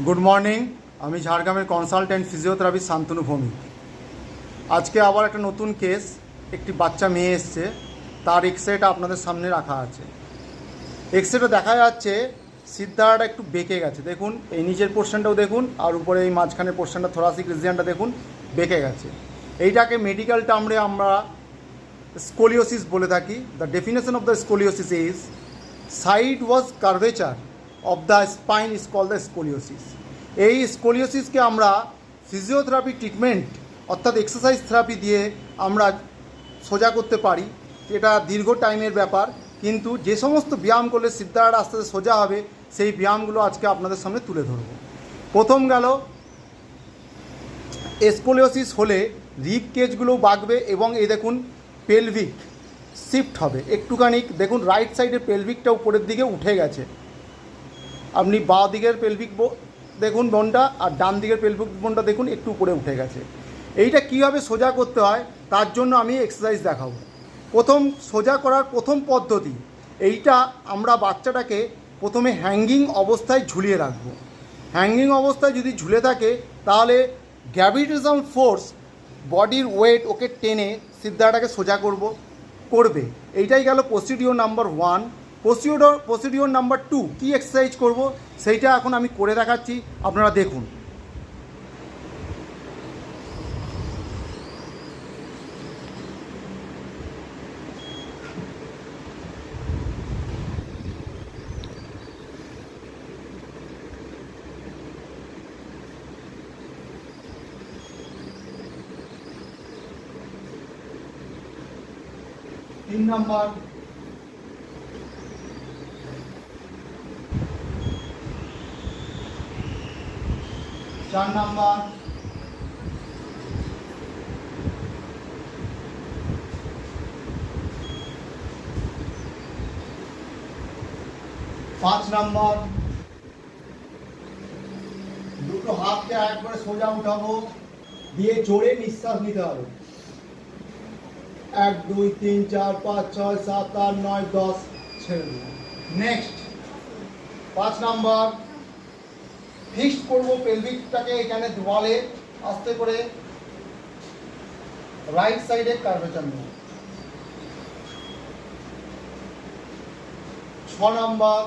Good morning. আমি ঝাড়গ্রামের consultant physiotherapy Shantanu Bhowmik. আজকে আবার একটা নতুন কেস, একটি বাচ্চা মেয়ে এসছে, তার এক্সরেটা আপনাদের সামনে রাখা আছে। এক্সরেটা দেখা যাচ্ছে সিদ্ধাটা একটু বেঁকে গেছে, দেখুন এই নিচের পোর্শনটাও দেখুন, আর উপরে এই মাঝখানের পোর্শনটা থোরাসিক রিজিয়নটা দেখুন বেঁকে গেছে। এইটাকে মেডিকেল টার্মে আমরা স্কোলিওসিস বলে থাকি। The definition of the scoliosis is side was curvature of the spine is call the scoliosis. এই স্কোলিওসিসকে আমরা ফিজিওথেরাপি ট্রিটমেন্ট অর্থাৎ এক্সারসাইজ থেরাপি দিয়ে আমরা সোজা করতে পারি। এটা দীর্ঘ টাইমের ব্যাপার, কিন্তু যে সমস্ত ব্যায়াম করলে সিদ্ধাটা আস্তে আস্তে সোজা হবে সেই ব্যায়ামগুলো আজকে আপনাদের সামনে তুলে ধরব। প্রথম গেল, স্কোলিওসিস হলে রিব কেজগুলো বাঁকবে এবং এই দেখুন পেলভিক শিফট হবে একটুখানি। দেখুন রাইট সাইডের পেলভিকটা উপরের দিকে উঠে গেছে, আপনি বাঁ দিকের পেলভিক দেখুন বোনটা, আর ডান দিকের পেলভিক বোনটা দেখুন একটু উপরে উঠে গেছে। এইটা কীভাবে সোজা করতে হয় তার জন্য আমি এক্সারসাইজ দেখাবো। প্রথম সোজা করার প্রথম পদ্ধতি এইটা, আমরা বাচ্চাটাকে প্রথমে হ্যাঙ্গিং অবস্থায় ঝুলিয়ে রাখবো। হ্যাঙ্গিং অবস্থায় যদি ঝুলে থাকে তাহলে গ্র্যাভিটেশনাল ফোর্স বডির ওয়েট ওকে টেনে সিদ্ধাটাকে সোজা করবে। এইটাই গেল প্রসিডিওর নাম্বার 1। প্রসিডিওর নাম্বার 2 কী এক্সারসাইজ করব সেইটা এখন আমি করে দেখাচ্ছি, আপনারা দেখুন। তিন নাম্বার, চার নাম্বার, পাঁচ নাম্বার। দুটো হাতকে একবারে সোজা উঠাবো, দিয়ে জোরে নিঃশ্বাস নিতে হবে। 1 2 3 4 5 6 7 8 9 10 ছেড়ে দেবো। নেক্সট 5 নাম্বার, ফিক্সড করবো পেলভিকটাকে এখানে দেওয়ালে আস্তে করে রাইট সাইডে কার্ভেচার নেব। 6 নাম্বার,